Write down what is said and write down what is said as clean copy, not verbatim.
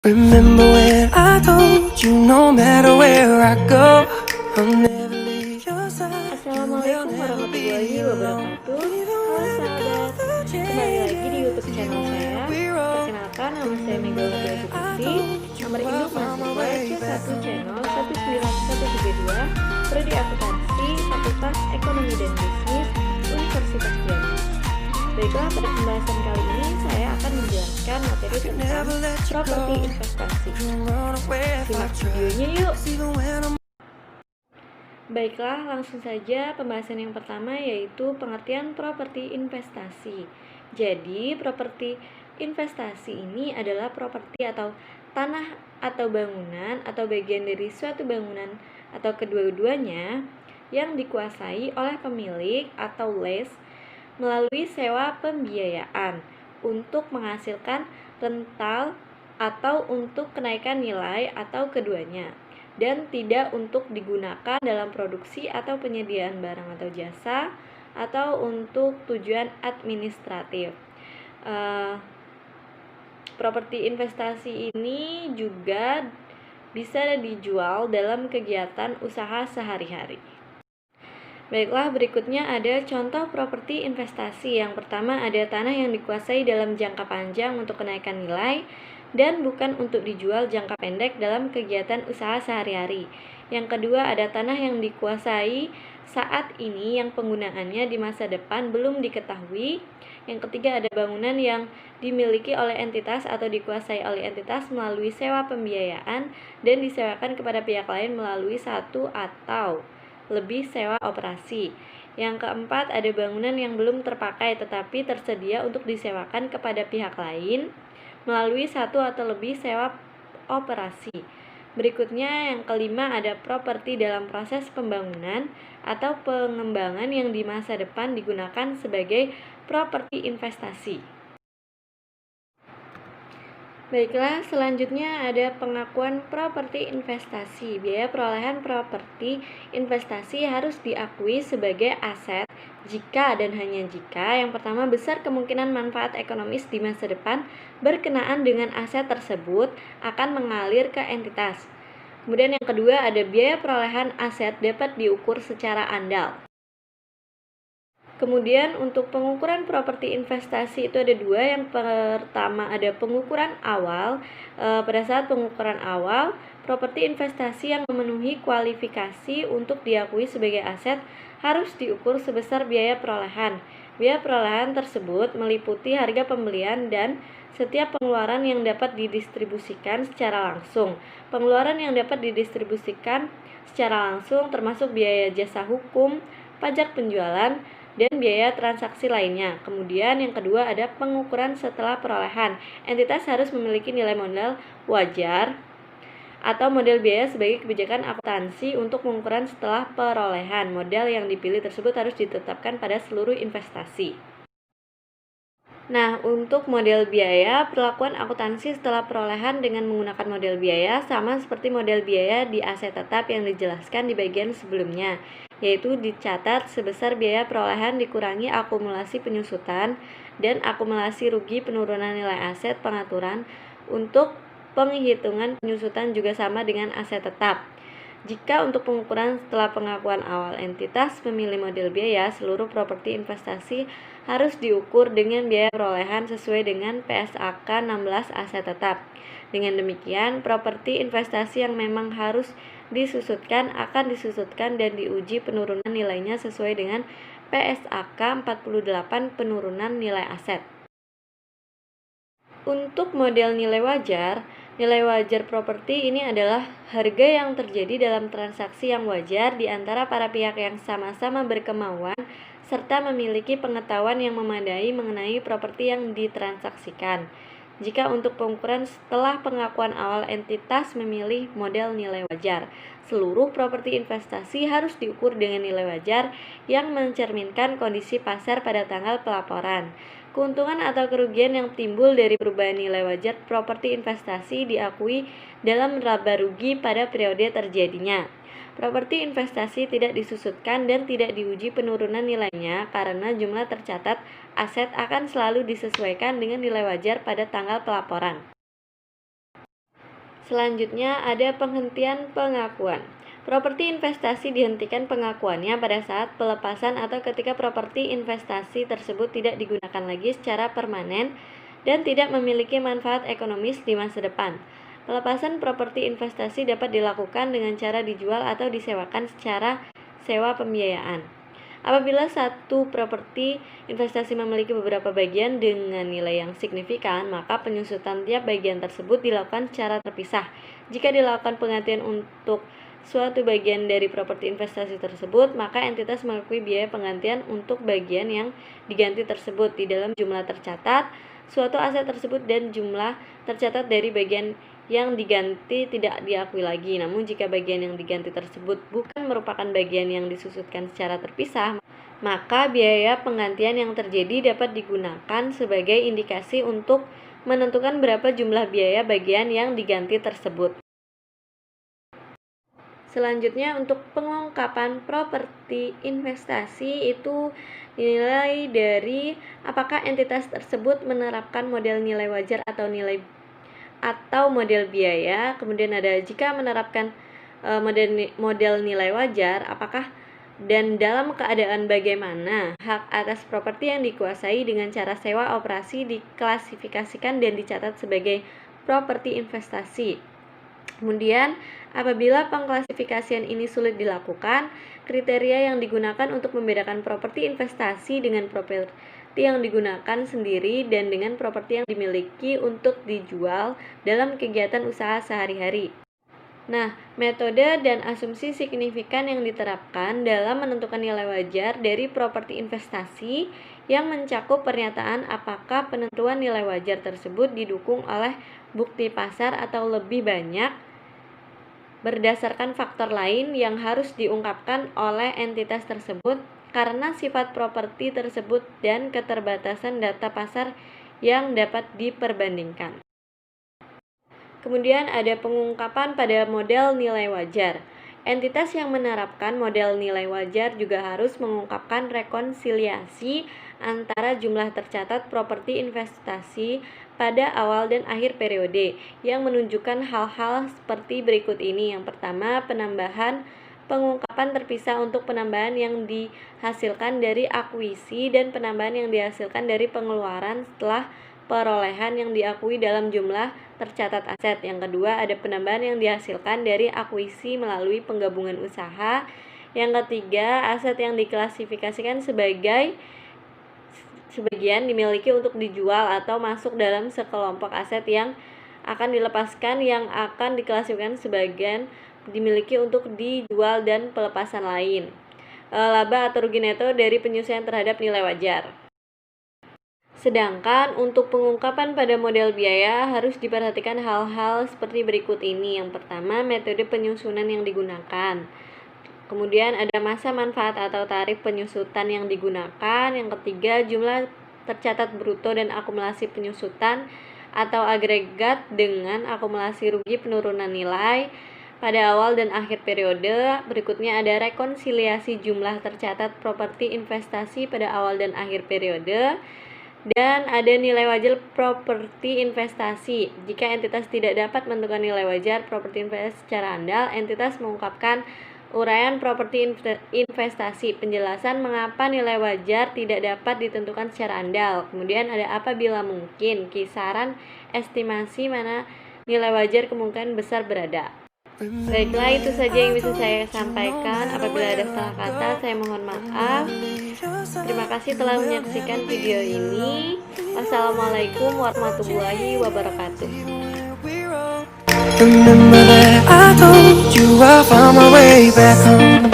Remember when I told you no matter where I go, I'll never leave your side. Assalamualaikum warahmatullahi wabarakatuh. Halo sahabat, kembali lagi di YouTube channel saya. Perkenalkan, nama saya Mega Wardha Putri. Nomor induk mahasiswa C1 channel 19132, Prodi Akuntansi, Fakultas Ekonomi dan Bisnis, Universitas Jambi. Baiklah, pada pembahasan kali ini saya akan menjelaskan materi tentang properti investasi. Simak videonya yuk. Baiklah, langsung saja pembahasan yang pertama yaitu pengertian properti investasi. Jadi, properti investasi ini adalah properti atau tanah atau bangunan atau bagian dari suatu bangunan atau kedua-duanya yang dikuasai oleh pemilik atau lease melalui sewa pembiayaan untuk menghasilkan rental atau untuk kenaikan nilai atau keduanya, dan tidak untuk digunakan dalam produksi atau penyediaan barang atau jasa atau untuk tujuan administratif. Properti investasi ini juga bisa dijual dalam kegiatan usaha sehari-hari. Baiklah, berikutnya ada contoh properti investasi. Yang pertama ada tanah yang dikuasai dalam jangka panjang untuk kenaikan nilai dan bukan untuk dijual jangka pendek dalam kegiatan usaha sehari-hari. Yang kedua ada tanah yang dikuasai saat ini yang penggunaannya di masa depan belum diketahui. Yang ketiga ada bangunan yang dimiliki oleh entitas atau dikuasai oleh entitas melalui sewa pembiayaan dan disewakan kepada pihak lain melalui satu atau lebih sewa operasi. Yang keempat, ada bangunan yang belum terpakai tetapi tersedia untuk disewakan kepada pihak lain melalui satu atau lebih sewa operasi. Berikutnya, yang kelima, ada properti dalam proses pembangunan atau pengembangan yang di masa depan digunakan sebagai properti investasi. Baiklah, selanjutnya ada pengakuan properti investasi. Biaya perolehan properti investasi harus diakui sebagai aset jika dan hanya jika yang pertama besar kemungkinan manfaat ekonomis di masa depan berkenaan dengan aset tersebut akan mengalir ke entitas. Kemudian yang kedua ada biaya perolehan aset dapat diukur secara andal. Kemudian untuk pengukuran properti investasi itu ada dua. Yang pertama ada pengukuran awal. Pada saat pengukuran awal, properti investasi yang memenuhi kualifikasi untuk diakui sebagai aset harus diukur sebesar biaya perolehan. Biaya perolehan tersebut meliputi harga pembelian dan setiap pengeluaran yang dapat didistribusikan secara langsung. Pengeluaran yang dapat didistribusikan secara langsung termasuk biaya jasa hukum, pajak penjualan, dan biaya transaksi lainnya. Kemudian yang kedua ada pengukuran setelah perolehan. Entitas harus memiliki nilai modal wajar atau model biaya sebagai kebijakan akuntansi untuk pengukuran setelah perolehan. Model yang dipilih tersebut harus ditetapkan pada seluruh investasi. Nah, untuk model biaya, perlakuan akuntansi setelah perolehan dengan menggunakan model biaya sama seperti model biaya di aset tetap yang dijelaskan di bagian sebelumnya, yaitu dicatat sebesar biaya perolehan dikurangi akumulasi penyusutan dan akumulasi rugi penurunan nilai aset pengaturan. Untuk penghitungan penyusutan juga sama dengan aset tetap. Jika untuk pengukuran setelah pengakuan awal entitas memilih model biaya, seluruh properti investasi harus diukur dengan biaya perolehan sesuai dengan PSAK 16 aset tetap. Dengan demikian, properti investasi yang memang harus disusutkan akan disusutkan dan diuji penurunan nilainya sesuai dengan PSAK 48 penurunan nilai aset. Untuk model nilai wajar properti ini adalah harga yang terjadi dalam transaksi yang wajar di antara para pihak yang sama-sama berkemauan serta memiliki pengetahuan yang memadai mengenai properti yang ditransaksikan. Jika untuk pengukuran setelah pengakuan awal entitas memilih model nilai wajar, seluruh properti investasi harus diukur dengan nilai wajar yang mencerminkan kondisi pasar pada tanggal pelaporan. Keuntungan atau kerugian yang timbul dari perubahan nilai wajar properti investasi diakui dalam laba rugi pada periode terjadinya. Properti investasi tidak disusutkan dan tidak diuji penurunan nilainya karena jumlah tercatat aset akan selalu disesuaikan dengan nilai wajar pada tanggal pelaporan. Selanjutnya ada penghentian pengakuan. Properti investasi dihentikan pengakuannya pada saat pelepasan atau ketika properti investasi tersebut tidak digunakan lagi secara permanen dan tidak memiliki manfaat ekonomis di masa depan. Pelepasan properti investasi dapat dilakukan dengan cara dijual atau disewakan secara sewa pembiayaan. Apabila satu properti investasi memiliki beberapa bagian dengan nilai yang signifikan, maka penyusutan tiap bagian tersebut dilakukan secara terpisah. Jika dilakukan penggantian untuk suatu bagian dari properti investasi tersebut, maka entitas mengakui biaya penggantian untuk bagian yang diganti tersebut di dalam jumlah tercatat suatu aset tersebut, dan jumlah tercatat dari bagian yang diganti tidak diakui lagi. Namun jika bagian yang diganti tersebut bukan merupakan bagian yang disusutkan secara terpisah, maka biaya penggantian yang terjadi dapat digunakan sebagai indikasi untuk menentukan berapa jumlah biaya bagian yang diganti tersebut. Selanjutnya, untuk pengungkapan properti investasi itu dinilai dari apakah entitas tersebut menerapkan model nilai wajar atau model biaya. Kemudian ada jika menerapkan model nilai wajar, apakah dan dalam keadaan bagaimana hak atas properti yang dikuasai dengan cara sewa operasi diklasifikasikan dan dicatat sebagai properti investasi. Kemudian, apabila pengklasifikasian ini sulit dilakukan, kriteria yang digunakan untuk membedakan properti investasi dengan properti yang digunakan sendiri dan dengan properti yang dimiliki untuk dijual dalam kegiatan usaha sehari-hari. Nah, metode dan asumsi signifikan yang diterapkan dalam menentukan nilai wajar dari properti investasi yang mencakup pernyataan apakah penentuan nilai wajar tersebut didukung oleh bukti pasar atau lebih banyak berdasarkan faktor lain yang harus diungkapkan oleh entitas tersebut karena sifat properti tersebut dan keterbatasan data pasar yang dapat diperbandingkan. Kemudian ada pengungkapan pada model nilai wajar. Entitas yang menerapkan model nilai wajar juga harus mengungkapkan rekonsiliasi antara jumlah tercatat properti investasi pada awal dan akhir periode yang menunjukkan hal-hal seperti berikut ini. Yang pertama, penambahan pengungkapan terpisah untuk penambahan yang dihasilkan dari akuisisi dan penambahan yang dihasilkan dari pengeluaran setelah perolehan yang diakui dalam jumlah tercatat aset. Yang kedua, ada penambahan yang dihasilkan dari akuisisi melalui penggabungan usaha. Yang ketiga, aset yang diklasifikasikan sebagian dimiliki untuk dijual atau masuk dalam sekelompok aset yang akan dilepaskan yang akan diklasifikasikan sebagian dimiliki untuk dijual dan pelepasan lain. Laba atau rugi neto dari penyesuaian terhadap nilai wajar. Sedangkan untuk pengungkapan pada model biaya harus diperhatikan hal-hal seperti berikut ini. Yang pertama, metode penyusunan yang digunakan. Kemudian ada masa manfaat atau tarif penyusutan yang digunakan. Yang ketiga, jumlah tercatat bruto dan akumulasi penyusutan atau agregat dengan akumulasi rugi penurunan nilai pada awal dan akhir periode. Berikutnya ada rekonsiliasi jumlah tercatat properti investasi pada awal dan akhir periode. Dan ada nilai wajar properti investasi. Jika entitas tidak dapat menentukan nilai wajar properti investasi secara andal, entitas mengungkapkan uraian properti investasi, penjelasan mengapa nilai wajar tidak dapat ditentukan secara andal. Kemudian ada apabila mungkin, kisaran estimasi mana nilai wajar kemungkinan besar berada. Baiklah, itu saja yang bisa saya sampaikan. Apabila ada salah kata, saya mohon maaf. Terima kasih telah menyaksikan video ini. Wassalamualaikum warahmatullahi wabarakatuh. Remember that I told you I found my way back home.